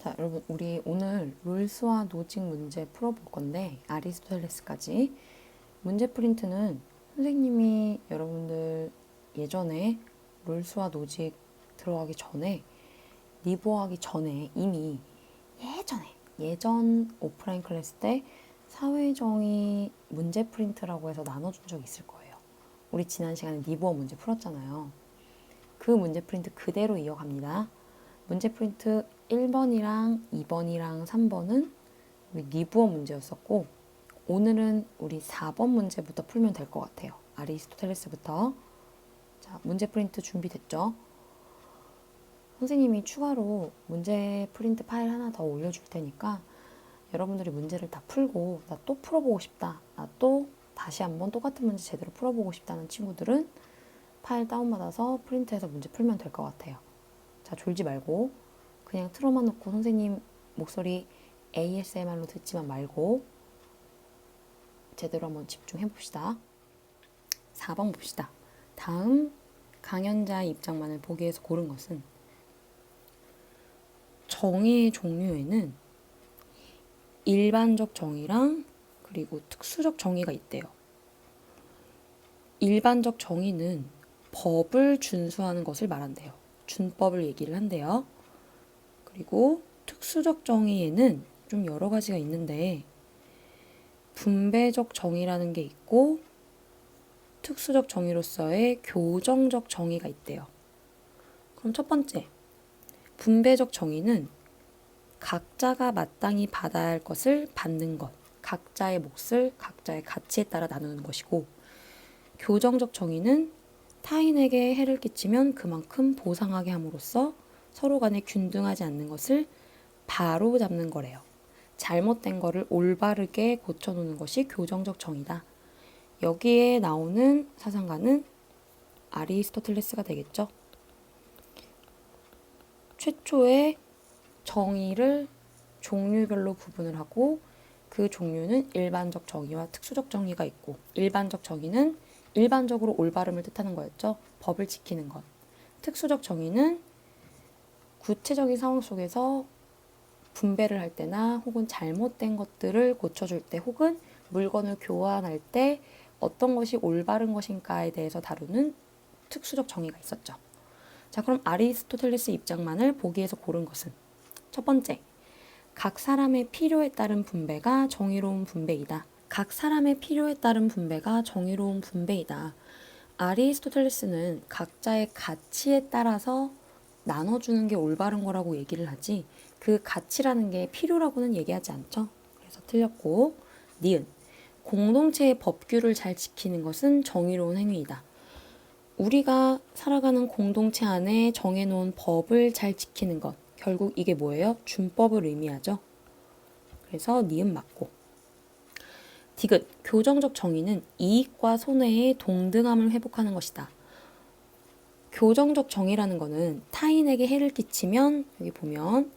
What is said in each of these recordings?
자, 여러분, 우리 오늘 롤스와 노직 문제 풀어볼 건데, 아리스토텔레스까지. 문제 프린트는 선생님이 여러분들 예전에 롤스와 노직 들어가기 전에, 리뷰하기 전에 이미 예전 오프라인 클래스 때 사회정의 문제 프린트라고 해서 나눠준 적이 있을 거예요. 우리 지난 시간에 리뷰어 문제 풀었잖아요. 그 문제 프린트 그대로 이어갑니다. 문제 프린트 1번이랑 2번이랑 3번은 우리 리뷰어 문제였었고, 오늘은 우리 4번 문제부터 풀면 될 것 같아요. 아리스토텔레스부터. 자, 문제 프린트 준비됐죠? 선생님이 추가로 문제 프린트 파일 하나 더 올려줄 테니까 여러분들이 문제를 다 풀고 나 또 풀어보고 싶다, 나 또 다시 한번 똑같은 문제 제대로 풀어보고 싶다는 친구들은 파일 다운받아서 프린트해서 문제 풀면 될 것 같아요. 자, 졸지 말고 그냥 틀어만 놓고 선생님 목소리 ASMR로 듣지만 말고 제대로 한번 집중해 봅시다. 4번 봅시다. 다음 강연자의 입장만을 보기 위해서 고른 것은 정의의 종류에는 일반적 정의랑 그리고 특수적 정의가 있대요. 일반적 정의는 법을 준수하는 것을 말한대요. 준법을 얘기를 한대요. 그리고 특수적 정의에는 좀 여러 가지가 있는데 분배적 정의라는 게 있고 특수적 정의로서의 교정적 정의가 있대요. 그럼 첫 번째, 분배적 정의는 각자가 마땅히 받아야 할 것을 받는 것, 각자의 몫을 각자의 가치에 따라 나누는 것이고, 교정적 정의는 타인에게 해를 끼치면 그만큼 보상하게 함으로써 서로 간에 균등하지 않는 것을 바로 잡는 거래요. 잘못된 거를 올바르게 고쳐놓는 것이 교정적 정의다. 여기에 나오는 사상가는 아리스토텔레스가 되겠죠. 최초의 정의를 종류별로 구분을 하고 그 종류는 일반적 정의와 특수적 정의가 있고, 일반적 정의는 일반적으로 올바름을 뜻하는 거였죠. 법을 지키는 것. 특수적 정의는 구체적인 상황 속에서 분배를 할 때나 혹은 잘못된 것들을 고쳐줄 때 혹은 물건을 교환할 때 어떤 것이 올바른 것인가에 대해서 다루는 특수적 정의가 있었죠. 자, 그럼 아리스토텔레스 입장만을 보기 위해서 고른 것은 첫 번째, 각 사람의 필요에 따른 분배가 정의로운 분배이다. 각 사람의 필요에 따른 분배가 정의로운 분배이다. 아리스토텔레스는 각자의 가치에 따라서 나눠주는 게 올바른 거라고 얘기를 하지 그 가치라는 게 필요라고는 얘기하지 않죠. 그래서 틀렸고, 니은, 공동체의 법규를 잘 지키는 것은 정의로운 행위이다. 우리가 살아가는 공동체 안에 정해놓은 법을 잘 지키는 것, 결국 이게 뭐예요? 준법을 의미하죠. 그래서 니은 맞고. 디귿, 교정적 정의는 이익과 손해의 동등함을 회복하는 것이다. 교정적 정의라는 거는 타인에게 해를 끼치면 여기 보면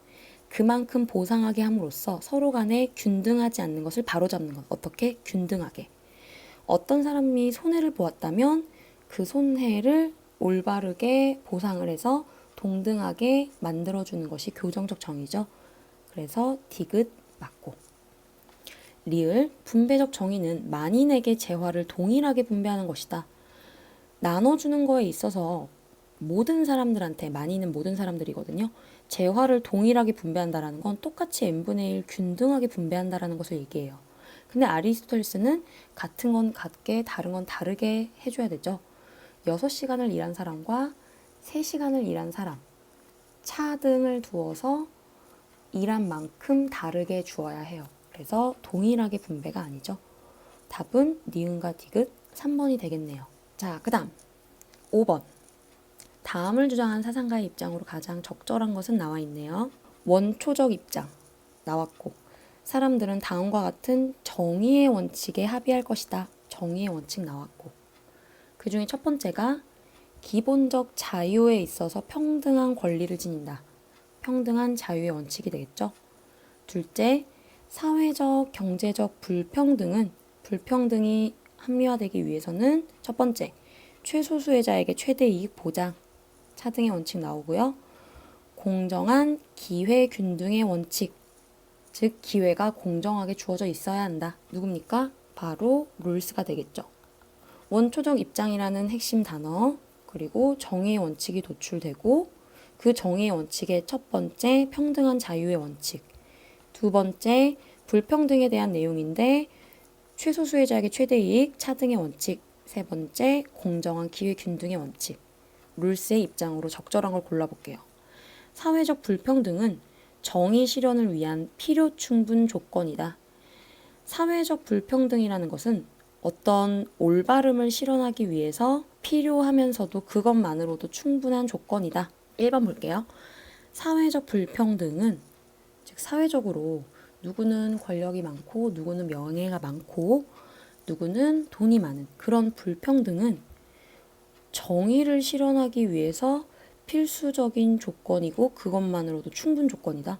그만큼 보상하게 함으로써 서로 간에 균등하지 않는 것을 바로잡는 것. 어떻게? 균등하게. 어떤 사람이 손해를 보았다면 그 손해를 올바르게 보상을 해서 동등하게 만들어주는 것이 교정적 정의죠. 그래서 디귿 맞고. 리을, 분배적 정의는 만인에게 재화를 동일하게 분배하는 것이다. 나눠주는 거에 있어서 모든 사람들한테, 만인은 모든 사람들이거든요. 재화를 동일하게 분배한다는 건 똑같이 n분의 1 균등하게 분배한다는 것을 얘기해요. 근데 아리스토텔레스는 같은 건 같게 다른 건 다르게 해줘야 되죠. 6시간을 일한 사람과 3시간을 일한 사람, 차등을 두어서 일한 만큼 다르게 주어야 해요. 그래서 동일하게 분배가 아니죠. 답은 니은과 디귿 3번이 되겠네요. 자, 그 다음 5번. 다음을 주장한 사상가의 입장으로 가장 적절한 것은 나와 있네요. 원초적 입장 나왔고, 사람들은 다음과 같은 정의의 원칙에 합의할 것이다. 정의의 원칙 나왔고, 그 중에 첫 번째가 기본적 자유에 있어서 평등한 권리를 지닌다. 평등한 자유의 원칙이 되겠죠. 둘째, 사회적, 경제적 불평등이 합리화되기 위해서는 첫 번째, 최소수의 자에게 최대 이익 보장, 차등의 원칙 나오고요. 공정한 기회 균등의 원칙, 즉 기회가 공정하게 주어져 있어야 한다. 누굽니까? 바로 룰스가 되겠죠. 원초적 입장이라는 핵심 단어, 그리고 정의의 원칙이 도출되고 그 정의의 원칙의 첫 번째 평등한 자유의 원칙, 두 번째 불평등에 대한 내용인데 최소 수혜자에게 최대 이익, 차등의 원칙, 세 번째 공정한 기회 균등의 원칙. 룰스의 입장으로 적절한 걸 골라볼게요. 사회적 불평등은 정의 실현을 위한 필요 충분 조건이다. 사회적 불평등이라는 것은 어떤 올바름을 실현하기 위해서 필요하면서도 그것만으로도 충분한 조건이다. 1번 볼게요. 사회적 불평등은 즉 사회적으로 누구는 권력이 많고 누구는 명예가 많고 누구는 돈이 많은 그런 불평등은 정의를 실현하기 위해서 필수적인 조건이고 그것만으로도 충분 조건이다.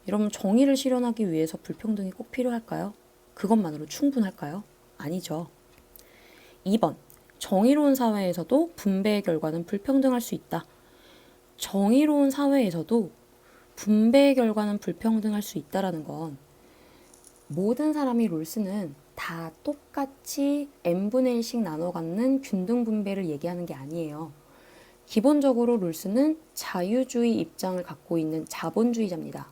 여러분 정의를 실현하기 위해서 불평등이 꼭 필요할까요? 그것만으로 충분할까요? 아니죠. 2번, 정의로운 사회에서도 분배의 결과는 불평등할 수 있다. 정의로운 사회에서도 분배의 결과는 불평등할 수 있다라는 건 모든 사람이 롤스는 다 똑같이 n분의 1씩 나눠 갖는 균등 분배를 얘기하는 게 아니에요. 기본적으로 롤스는 자유주의 입장을 갖고 있는 자본주의자입니다.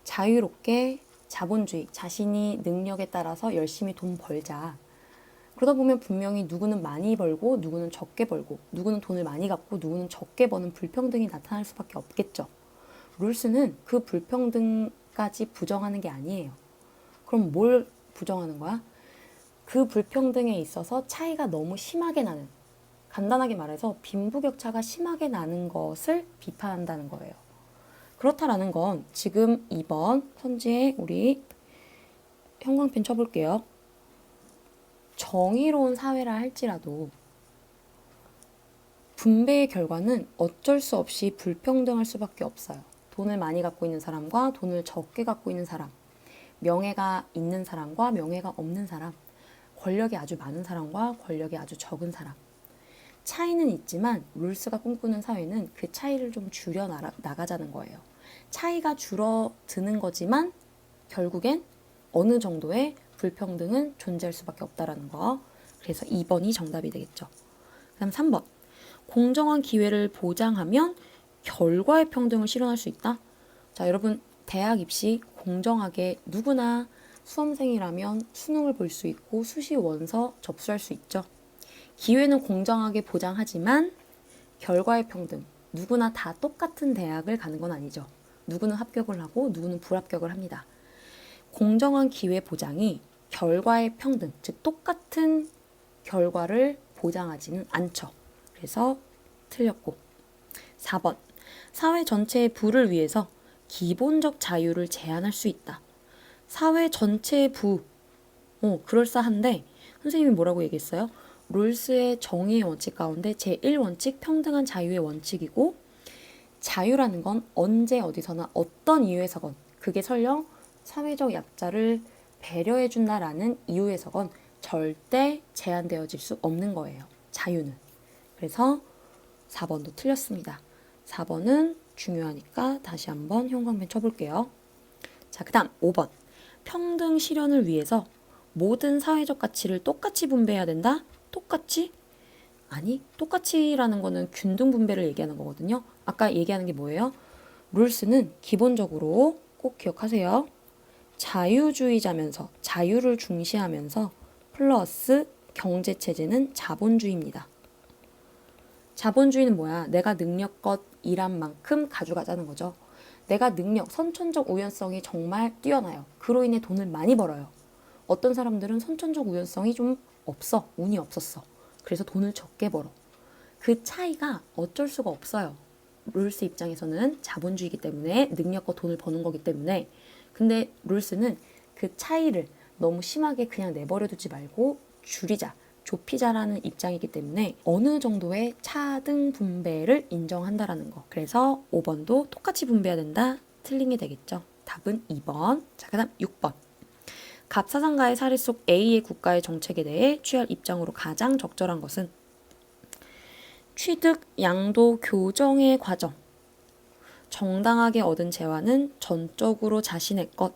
자유롭게 자본주의, 자신이 능력에 따라서 열심히 돈 벌자. 그러다 보면 분명히 누구는 많이 벌고 누구는 적게 벌고 누구는 돈을 많이 갖고 누구는 적게 버는 불평등이 나타날 수밖에 없겠죠. 룰스는 그 불평등까지 부정하는 게 아니에요. 그럼 뭘 부정하는 거야? 그 불평등에 있어서 차이가 너무 심하게 나는, 간단하게 말해서 빈부격차가 심하게 나는 것을 비판한다는 거예요. 그렇다라는 건 지금 2번 선지에 우리 형광펜 쳐볼게요. 정의로운 사회라 할지라도 분배의 결과는 어쩔 수 없이 불평등할 수밖에 없어요. 돈을 많이 갖고 있는 사람과 돈을 적게 갖고 있는 사람, 명예가 있는 사람과 명예가 없는 사람, 권력이 아주 많은 사람과 권력이 아주 적은 사람. 차이는 있지만 룰스가 꿈꾸는 사회는 그 차이를 좀 줄여 나가자는 거예요. 차이가 줄어드는 거지만 결국엔 어느 정도의 불평등은 존재할 수밖에 없다라는 거. 그래서 2번이 정답이 되겠죠. 그 다음 3번. 공정한 기회를 보장하면 결과의 평등을 실현할 수 있다. 자, 여러분 대학 입시 공정하게 누구나 수험생이라면 수능을 볼 수 있고 수시 원서 접수할 수 있죠. 기회는 공정하게 보장하지만 결과의 평등, 누구나 다 똑같은 대학을 가는 건 아니죠. 누구는 합격을 하고 누구는 불합격을 합니다. 공정한 기회 보장이 결과의 평등, 즉 똑같은 결과를 보장하지는 않죠. 그래서 틀렸고. 4번. 사회 전체의 부를 위해서 기본적 자유를 제한할 수 있다. 사회 전체의 부. 그럴싸한데 선생님이 뭐라고 얘기했어요? 롤스의 정의의 원칙 가운데 제1원칙 평등한 자유의 원칙이고 자유라는 건 언제 어디서나 어떤 이유에서건 그게 설령 사회적 약자를 배려해준다라는 이유에서건 절대 제한되어질 수 없는 거예요. 자유는. 그래서 4번도 틀렸습니다. 4번은 중요하니까 다시 한번 형광펜 쳐볼게요. 자, 그 다음 5번. 평등 실현을 위해서 모든 사회적 가치를 똑같이 분배해야 된다? 똑같이? 아니, 똑같이라는 거는 균등 분배를 얘기하는 거거든요. 아까 얘기하는 게 뭐예요? 룰스는 기본적으로 꼭 기억하세요. 자유주의자면서 자유를 중시하면서 플러스 경제체제는 자본주의입니다. 자본주의는 뭐야? 내가 능력껏 일한 만큼 가져가자는 거죠. 내가 선천적 우연성이 정말 뛰어나요. 그로 인해 돈을 많이 벌어요. 어떤 사람들은 선천적 우연성이 좀 없어. 운이 없었어. 그래서 돈을 적게 벌어. 그 차이가 어쩔 수가 없어요. 룰스 입장에서는 자본주의이기 때문에 능력껏 돈을 버는 거기 때문에. 근데 룰스는 그 차이를 너무 심하게 그냥 내버려 두지 말고 줄이자, 좁히자라는 입장이기 때문에 어느 정도의 차등 분배를 인정한다라는 거. 그래서 5번도 똑같이 분배해야 된다. 틀린 게 되겠죠. 답은 2번. 자, 그 다음 6번. 갑사상가의 사례 속 A의 국가의 정책에 대해 취할 입장으로 가장 적절한 것은 취득, 양도, 교정의 과정. 정당하게 얻은 재화는 전적으로 자신의 것.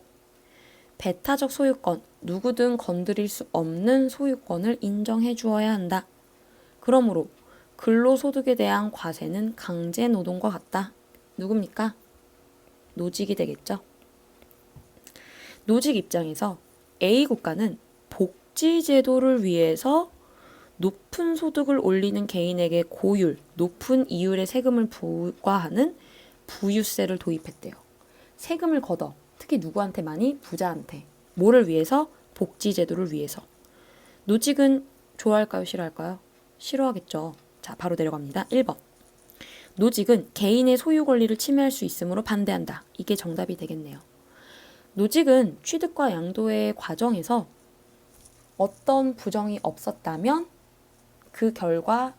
배타적 소유권, 누구든 건드릴 수 없는 소유권을 인정해 주어야 한다. 그러므로 근로소득에 대한 과세는 강제노동과 같다. 누굽니까? 노직이 되겠죠. 노직 입장에서 A 국가는 복지제도를 위해서 높은 소득을 올리는 개인에게 고율, 높은 이율의 세금을 부과하는 부유세를 도입했대요. 세금을 걷어. 특히 누구한테 많이? 부자한테. 뭐를 위해서? 복지제도를 위해서. 노직은 좋아할까요? 싫어할까요? 싫어하겠죠. 자, 바로 내려갑니다. 1번. 노직은 개인의 소유 권리를 침해할 수 있으므로 반대한다. 이게 정답이 되겠네요. 노직은 취득과 양도의 과정에서 어떤 부정이 없었다면 그 결과,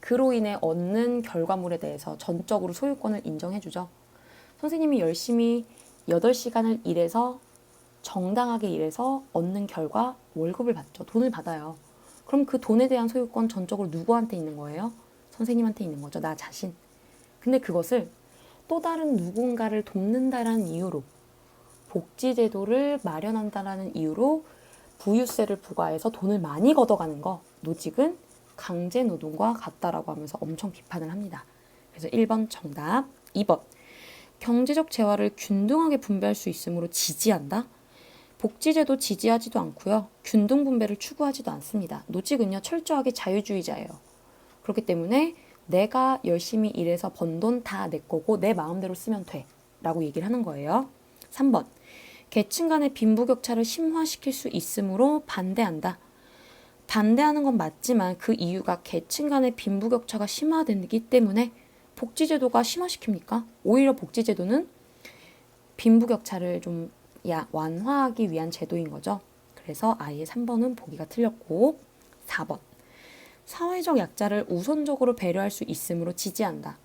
그로 인해 얻는 결과물에 대해서 전적으로 소유권을 인정해주죠. 선생님이 열심히 8시간을 일해서 정당하게 일해서 얻는 결과 월급을 받죠. 돈을 받아요. 그럼 그 돈에 대한 소유권 전적으로 누구한테 있는 거예요? 선생님한테 있는 거죠. 나 자신. 근데 그것을 또 다른 누군가를 돕는다라는 이유로, 복지제도를 마련한다라는 이유로 부유세를 부과해서 돈을 많이 걷어가는 거, 노직은 강제노동과 같다라고 하면서 엄청 비판을 합니다. 그래서 1번 정답. 2번. 경제적 재화를 균등하게 분배할 수 있으므로 지지한다. 복지제도 지지하지도 않고요. 균등 분배를 추구하지도 않습니다. 노직은요, 철저하게 자유주의자예요. 그렇기 때문에 내가 열심히 일해서 번 돈 다 내 거고 내 마음대로 쓰면 돼 라고 얘기를 하는 거예요. 3번. 계층 간의 빈부격차를 심화시킬 수 있으므로 반대한다. 반대하는 건 맞지만 그 이유가 계층 간의 빈부격차가 심화되기 때문에 복지제도가 심화시킵니까? 오히려 복지제도는 빈부격차를 좀 완화하기 위한 제도인 거죠. 그래서 아예 3번은 보기가 틀렸고 4번. 사회적 약자를 우선적으로 배려할 수 있으므로 지지한다.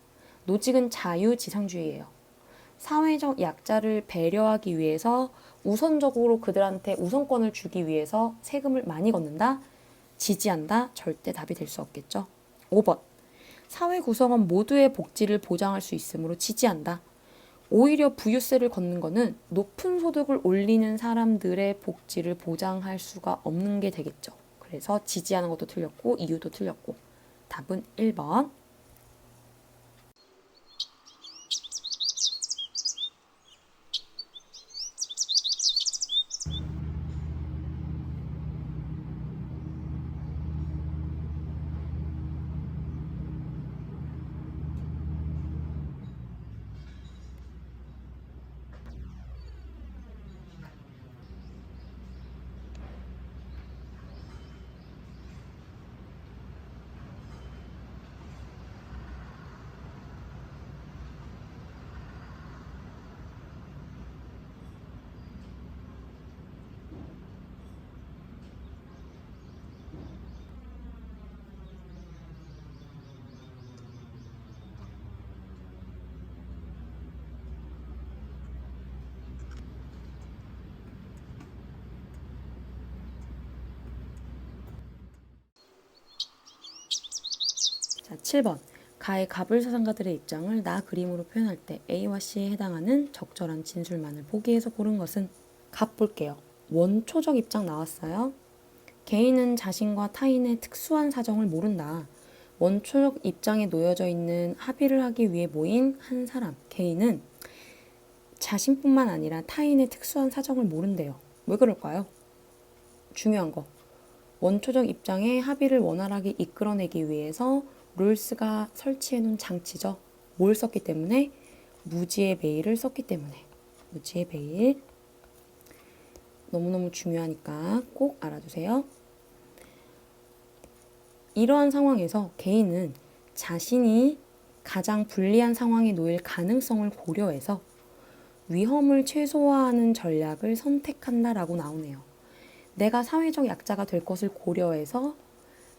노직은 자유지상주의예요. 사회적 약자를 배려하기 위해서 우선적으로 그들한테 우선권을 주기 위해서 세금을 많이 걷는다. 지지한다. 절대 답이 될 수 없겠죠. 5번. 사회 구성원 모두의 복지를 보장할 수 있으므로 지지한다. 오히려 부유세를 걷는 거는 높은 소득을 올리는 사람들의 복지를 보장할 수가 없는 게 되겠죠. 그래서 지지하는 것도 틀렸고 이유도 틀렸고 답은 1번. 자, 7번. 가의 가불사상가들의 입장을 나 그림으로 표현할 때 A와 C에 해당하는 적절한 진술만을 보기에서 고른 것은? 갑 볼게요. 원초적 입장 나왔어요. 개인은 자신과 타인의 특수한 사정을 모른다. 원초적 입장에 놓여져 있는 합의를 하기 위해 모인 한 사람, 개인은 자신뿐만 아니라 타인의 특수한 사정을 모른대요. 왜 그럴까요? 중요한 거. 원초적 입장의 합의를 원활하게 이끌어내기 위해서 롤스가 설치해놓은 장치죠. 뭘 썼기 때문에? 무지의 베일을 썼기 때문에. 무지의 베일. 너무너무 중요하니까 꼭 알아두세요. 이러한 상황에서 개인은 자신이 가장 불리한 상황에 놓일 가능성을 고려해서 위험을 최소화하는 전략을 선택한다라고 나오네요. 내가 사회적 약자가 될 것을 고려해서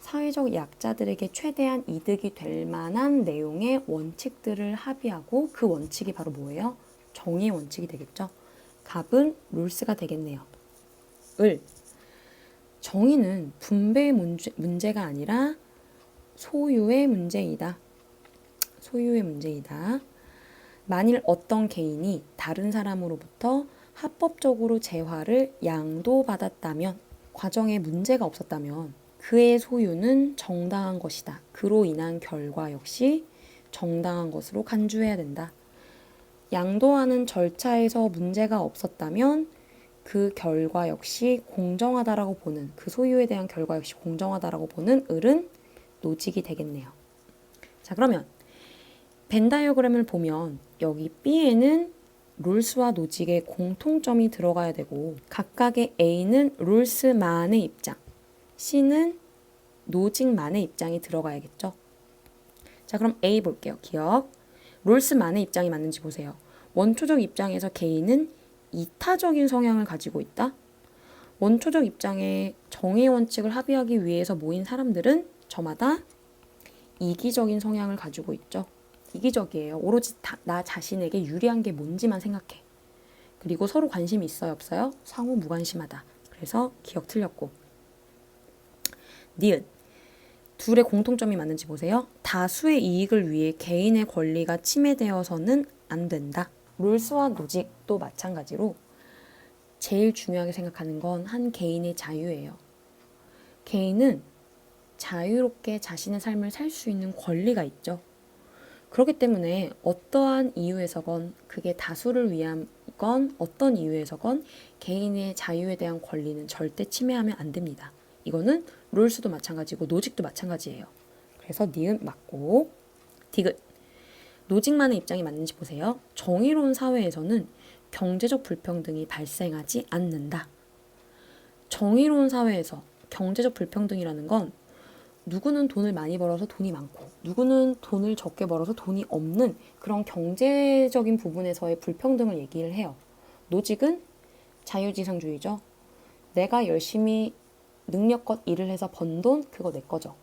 사회적 약자들에게 최대한 이득이 될 만한 내용의 원칙들을 합의하고 그 원칙이 바로 뭐예요? 정의의 원칙이 되겠죠. 갑은 룰스가 되겠네요. 을. 정의는 분배의 문제가 아니라 소유의 문제이다. 소유의 문제이다. 만일 어떤 개인이 다른 사람으로부터 합법적으로 재화를 양도받았다면, 과정에 문제가 없었다면 그의 소유는 정당한 것이다. 그로 인한 결과 역시 정당한 것으로 간주해야 된다. 양도하는 절차에서 문제가 없었다면 그 결과 역시 공정하다라고 보는, 그 소유에 대한 결과 역시 공정하다라고 보는 을은 노직이 되겠네요. 자, 그러면 벤 다이어그램을 보면 여기 B에는 롤스와 노직의 공통점이 들어가야 되고, 각각의 A는 롤스만의 입장, C는 노직만의 입장이 들어가야겠죠. 자, 그럼 A 볼게요. 기억. 롤스만의 입장이 맞는지 보세요. 원초적 입장에서 개인은 이타적인 성향을 가지고 있다. 원초적 입장에 정의 원칙을 합의하기 위해서 모인 사람들은 저마다 이기적인 성향을 가지고 있죠. 이기적이에요. 오로지 나 자신에게 유리한 게 뭔지만 생각해. 그리고 서로 관심이 있어요, 없어요? 상호 무관심하다. 그래서 기억 틀렸고. 니은. 둘의 공통점이 맞는지 보세요. 다수의 이익을 위해 개인의 권리가 침해되어서는 안 된다. 롤스와 노직도 마찬가지로 제일 중요하게 생각하는 건 한 개인의 자유예요. 개인은 자유롭게 자신의 삶을 살 수 있는 권리가 있죠. 그렇기 때문에 어떠한 이유에서건, 그게 다수를 위한 건 어떤 이유에서건 개인의 자유에 대한 권리는 절대 침해하면 안 됩니다. 이거는 롤스도 마찬가지고 노직도 마찬가지예요. 그래서 니은 맞고. 디귿. 노직만의 입장이 맞는지 보세요. 정의로운 사회에서는 경제적 불평등이 발생하지 않는다. 정의로운 사회에서 경제적 불평등이라는 건 누구는 돈을 많이 벌어서 돈이 많고 누구는 돈을 적게 벌어서 돈이 없는 그런 경제적인 부분에서의 불평등을 얘기를 해요. 노직은 자유지상주의죠. 내가 열심히 능력껏 일을 해서 번 돈, 그거 내 거죠.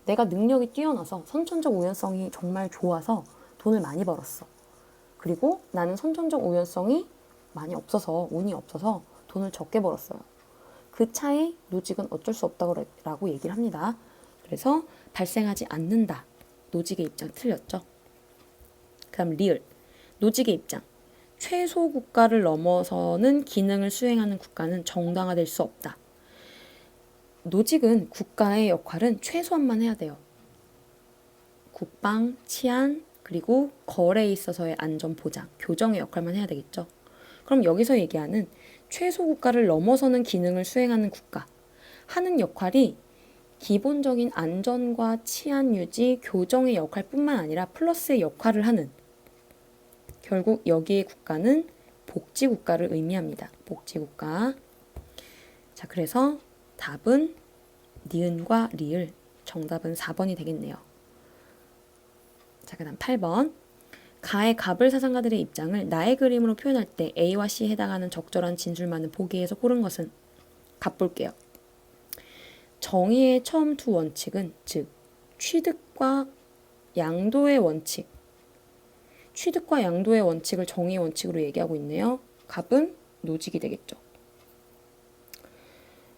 내가 능력이 뛰어나서 선천적 우연성이 정말 좋아서 돈을 많이 벌었어. 그리고 나는 선천적 우연성이 많이 없어서, 운이 없어서 돈을 적게 벌었어요. 그 차이 노직은 어쩔 수 없다고 얘기를 합니다. 그래서 발생하지 않는다. 노직의 입장 틀렸죠. 그 다음 리을. 노직의 입장. 최소 국가를 넘어서는 기능을 수행하는 국가는 정당화될 수 없다. 노직은 국가의 역할은 최소한만 해야 돼요. 국방, 치안, 그리고 거래에 있어서의 안전 보장, 교정의 역할만 해야 되겠죠. 그럼 여기서 얘기하는 최소 국가를 넘어서는 기능을 수행하는 국가, 하는 역할이 기본적인 안전과 치안 유지, 교정의 역할뿐만 아니라 플러스의 역할을 하는, 결국 여기의 국가는 복지국가를 의미합니다. 복지국가. 자, 그래서 답은 니은과 리을, 정답은 4번이 되겠네요. 자, 그 다음 8번. 가의 갑을 사상가들의 입장을 나의 그림으로 표현할 때 A와 C에 해당하는 적절한 진술만을 보기에서 고른 것은? 갑 볼게요. 정의의 처음 두 원칙은, 즉 취득과 양도의 원칙, 취득과 양도의 원칙을 정의의 원칙으로 얘기하고 있네요. 갑은 노직이 되겠죠.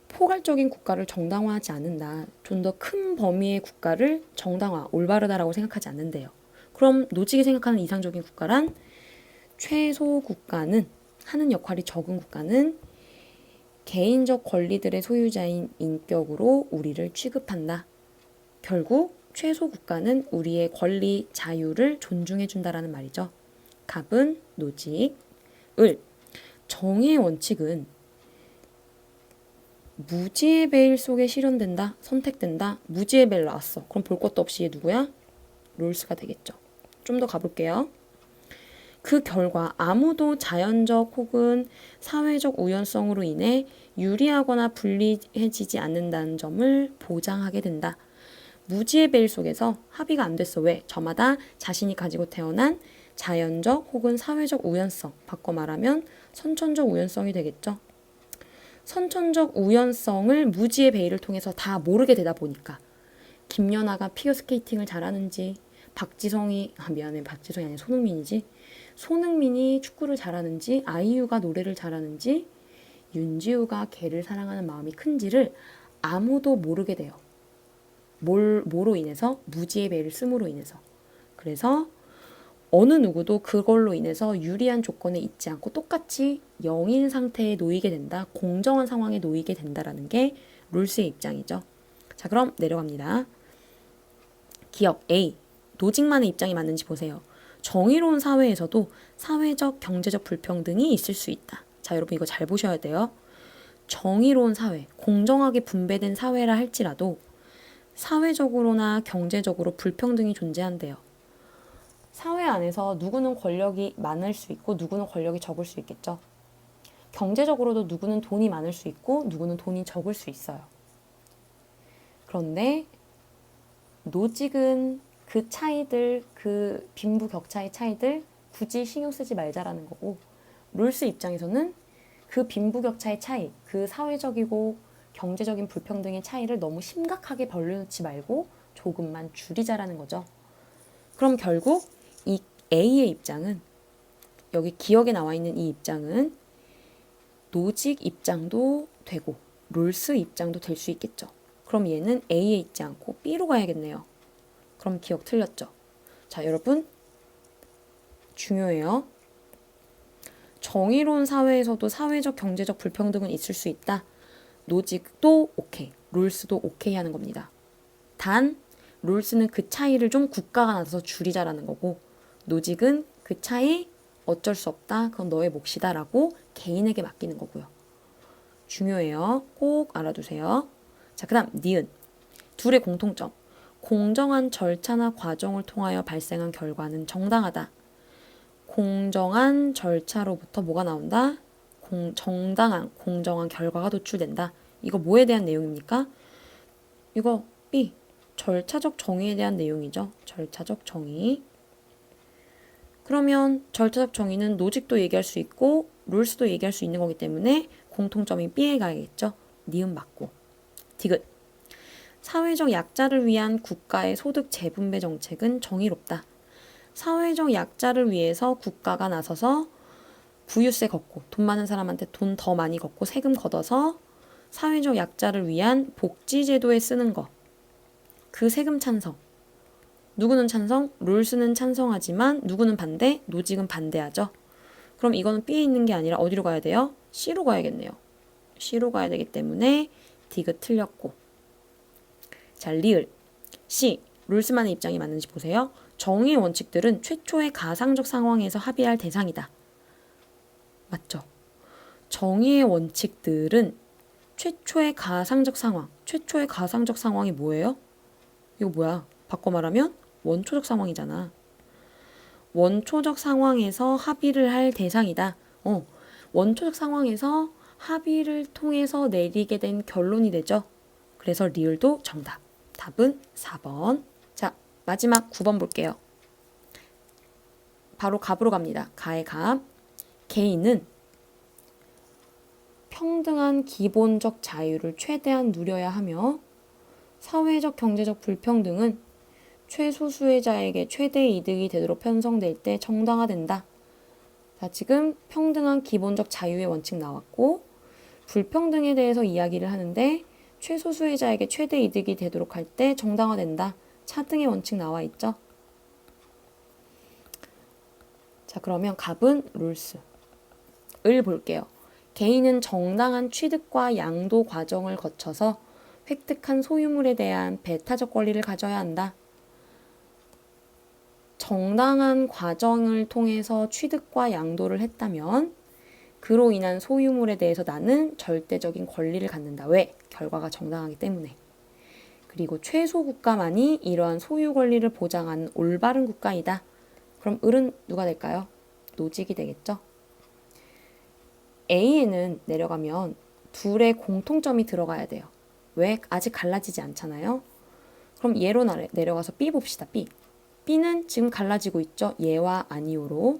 포괄적인 국가를 정당화하지 않는다. 좀 더 큰 범위의 국가를 정당화, 올바르다라고 생각하지 않는데요. 그럼 노직이 생각하는 이상적인 국가란, 최소 국가는, 하는 역할이 적은 국가는 개인적 권리들의 소유자인 인격으로 우리를 취급한다. 결국 최소 국가는 우리의 권리, 자유를 존중해준다라는 말이죠. 갑은 노직. 을. 정의의 원칙은 무지의 베일 속에 실현된다, 선택된다. 무지의 베일 나왔어. 그럼 볼 것도 없이 얘 누구야? 롤스가 되겠죠. 좀 더 가볼게요. 그 결과 아무도 자연적 혹은 사회적 우연성으로 인해 유리하거나 불리해지지 않는다는 점을 보장하게 된다. 무지의 베일 속에서 합의가 안 됐어. 왜? 저마다 자신이 가지고 태어난 자연적 혹은 사회적 우연성, 바꿔 말하면 선천적 우연성이 되겠죠. 선천적 우연성을 무지의 베일을 통해서 다 모르게 되다 보니까 김연아가 피겨스케이팅을 잘하는지, 박지성이 아니라 손흥민이지, 손흥민이 축구를 잘하는지, 아이유가 노래를 잘하는지, 윤지우가 걔를 사랑하는 마음이 큰지를 아무도 모르게 돼요. 뭐로 인해서? 무지의 베일을 씀으로 인해서. 그래서 어느 누구도 그걸로 인해서 유리한 조건에 있지 않고 똑같이 0인 상태에 놓이게 된다. 공정한 상황에 놓이게 된다라는 게 롤스의 입장이죠. 자, 그럼 내려갑니다. 기억 A. 노직만의 입장이 맞는지 보세요. 정의로운 사회에서도 사회적, 경제적 불평등이 있을 수 있다. 자, 여러분 이거 잘 보셔야 돼요. 정의로운 사회, 공정하게 분배된 사회라 할지라도 사회적으로나 경제적으로 불평등이 존재한대요. 사회 안에서 누구는 권력이 많을 수 있고 누구는 권력이 적을 수 있겠죠. 경제적으로도 누구는 돈이 많을 수 있고 누구는 돈이 적을 수 있어요. 그런데 노직은 그 차이들, 그 빈부격차의 차이들 굳이 신경 쓰지 말자라는 거고, 롤스 입장에서는 그 빈부격차의 차이, 그 사회적이고 경제적인 불평등의 차이를 너무 심각하게 벌려놓지 말고 조금만 줄이자라는 거죠. 그럼 결국 이 A의 입장은, 여기 기억에 나와 있는 이 입장은 노직 입장도 되고 롤스 입장도 될 수 있겠죠. 그럼 얘는 A에 있지 않고 B로 가야겠네요. 그럼 기억 틀렸죠. 자, 여러분 중요해요. 정의로운 사회에서도 사회적 경제적 불평등은 있을 수 있다. 노직도 오케이, 롤스도 오케이 하는 겁니다. 단 롤스는 그 차이를 좀 국가가 나서서 줄이자라는 거고, 노직은 그 차이 어쩔 수 없다. 그건 너의 몫이다 라고 개인에게 맡기는 거고요. 중요해요. 꼭 알아두세요. 자, 그 다음 니은. 둘의 공통점. 공정한 절차나 과정을 통하여 발생한 결과는 정당하다. 공정한 절차로부터 뭐가 나온다? 정당한, 공정한 결과가 도출된다. 이거 뭐에 대한 내용입니까? 이거 B. 절차적 정의에 대한 내용이죠. 절차적 정의. 그러면 절차적 정의는 노직도 얘기할 수 있고 롤스도 얘기할 수 있는 거기 때문에 공통점이 B에 가야겠죠. 니은 맞고. 디귿. 사회적 약자를 위한 국가의 소득 재분배 정책은 정의롭다. 사회적 약자를 위해서 국가가 나서서 부유세 걷고 돈 많은 사람한테 돈 더 많이 걷고 세금 걷어서 사회적 약자를 위한 복지제도에 쓰는 거. 그 세금 찬성. 누구는 찬성? 롤스는 찬성하지만 누구는 반대? 노직은 반대하죠. 그럼 이거는 B에 있는 게 아니라 어디로 가야 돼요? C로 가야겠네요. C로 가야 되기 때문에 디귿 틀렸고. 자, 리을. C. 롤스만의 입장이 맞는지 보세요. 정의의 원칙들은 최초의 가상적 상황에서 합의할 대상이다. 맞죠? 정의의 원칙들은 최초의 가상적 상황. 최초의 가상적 상황이 뭐예요? 이거 뭐야? 바꿔 말하면 원초적 상황이잖아. 원초적 상황에서 합의를 할 대상이다. 원초적 상황에서 합의를 통해서 내리게 된 결론이 되죠. 그래서 리을도 정답. 답은 4번. 자, 마지막 9번 볼게요. 바로 갑으로 갑니다. 가의 갑. 개인은 평등한 기본적 자유를 최대한 누려야 하며 사회적 경제적 불평등은 최소수의 자에게 최대 이득이 되도록 편성될 때 정당화된다. 자, 지금 평등한 기본적 자유의 원칙 나왔고 불평등에 대해서 이야기를 하는데 최소수의 자에게 최대 이득이 되도록 할 때 정당화된다. 차등의 원칙 나와 있죠. 자, 그러면 갑은 롤스. 을 볼게요. 개인은 정당한 취득과 양도 과정을 거쳐서 획득한 소유물에 대한 배타적 권리를 가져야 한다. 정당한 과정을 통해서 취득과 양도를 했다면 그로 인한 소유물에 대해서 나는 절대적인 권리를 갖는다. 왜? 결과가 정당하기 때문에. 그리고 최소 국가만이 이러한 소유 권리를 보장하는 올바른 국가이다. 그럼 을은 누가 될까요? 노직이 되겠죠. A에는 내려가면 둘의 공통점이 들어가야 돼요. 왜? 아직 갈라지지 않잖아요. 그럼 얘로 내려가서 B 봅시다. B. B는 지금 갈라지고 있죠. 얘와 아니오로.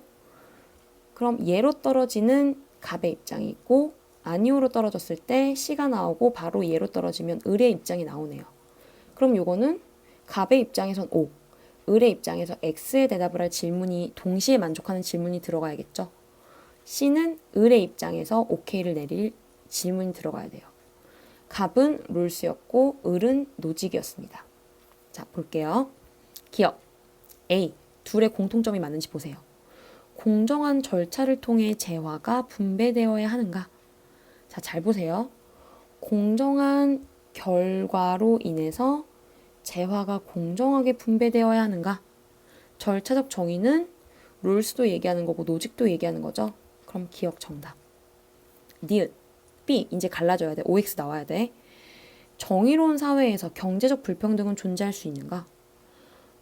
그럼 얘로 떨어지는 갑의 입장이 있고 아니오로 떨어졌을 때 C가 나오고 바로 얘로 떨어지면 을의 입장이 나오네요. 그럼 요거는 갑의 입장에선 O, 을의 입장에서 X에 대답을 할 질문이 동시에 만족하는 질문이 들어가야겠죠. C는 을의 입장에서 OK를 내릴 질문이 들어가야 돼요. 갑은 롤스였고 을은 노직이었습니다. 자, 볼게요. 기억. A. 둘의 공통점이 맞는지 보세요. 공정한 절차를 통해 재화가 분배되어야 하는가? 자, 잘 보세요. 공정한 결과로 인해서 재화가 공정하게 분배되어야 하는가? 절차적 정의는 롤스도 얘기하는 거고 노직도 얘기하는 거죠. 그럼 기억 정답. 니은, B 이제 갈라져야 돼. OX 나와야 돼. 정의로운 사회에서 경제적 불평등은 존재할 수 있는가?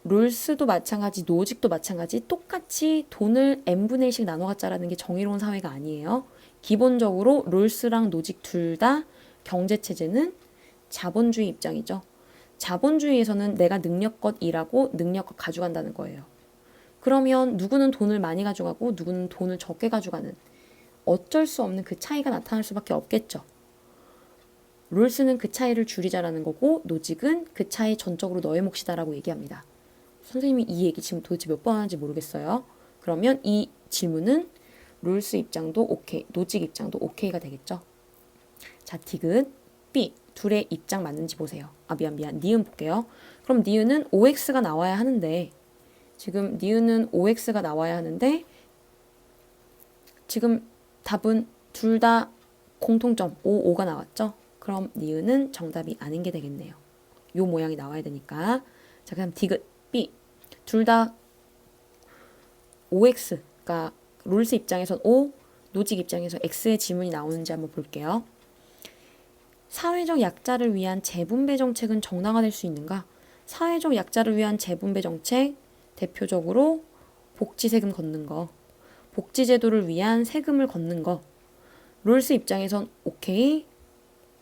롤스도 마찬가지, 노직도 마찬가지 똑같이 돈을 n분의 1씩 나눠 갖자라는 게 정의로운 사회가 아니에요. 기본적으로 롤스랑 노직 둘 다 경제체제는 자본주의 입장이죠. 자본주의에서는 내가 능력껏 일하고 능력껏 가져간다는 거예요. 그러면 누구는 돈을 많이 가져가고 누구는 돈을 적게 가져가는 어쩔 수 없는 그 차이가 나타날 수밖에 없겠죠. 롤스는 그 차이를 줄이자라는 거고 노직은 그 차이 전적으로 너의 몫이다라고 얘기합니다. 선생님이 이 얘기 지금 도대체 몇 번 하는지 모르겠어요. 그러면 이 질문은 롤스 입장도 오케이, 노직 입장도 오케이가 되겠죠. 자, 디귿, B 둘의 입장 맞는지 보세요. 아, 미안. 니은 볼게요. 그럼 니은은 OX가 나와야 하는데 지금 니은은 OX가 나와야 하는데 지금 답은 둘 다 공통점 5가 나왔죠. 그럼 니은은 정답이 아닌 게 되겠네요. 요 모양이 나와야 되니까. 자, 그럼 디귿, B 둘 다 OX가 롤스 입장에선 O, 노직 입장에서 X의 지문이 나오는지 한번 볼게요. 사회적 약자를 위한 재분배 정책은 정당화될 수 있는가? 사회적 약자를 위한 재분배 정책, 대표적으로 복지세금 걷는 거, 복지제도를 위한 세금을 걷는 거. 롤스 입장에선 오케이,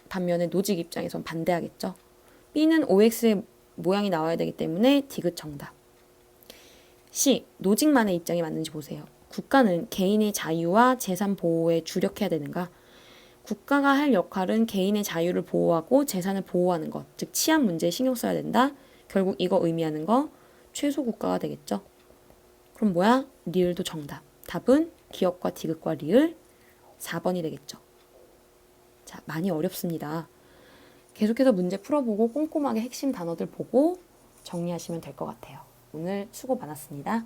반면에 노직 입장에선 반대하겠죠. B는 OX의 모양이 나와야 되기 때문에 디귿 정답. C. 노직만의 입장이 맞는지 보세요. 국가는 개인의 자유와 재산 보호에 주력해야 되는가? 국가가 할 역할은 개인의 자유를 보호하고 재산을 보호하는 것, 즉 치안 문제에 신경 써야 된다. 결국 이거 의미하는 거 최소 국가가 되겠죠. 그럼 뭐야? 리을도 정답. 답은 기억과 디귿과 리을 4번이 되겠죠. 자, 많이 어렵습니다. 계속해서 문제 풀어보고 꼼꼼하게 핵심 단어들 보고 정리하시면 될 것 같아요. 오늘 수고 많았습니다.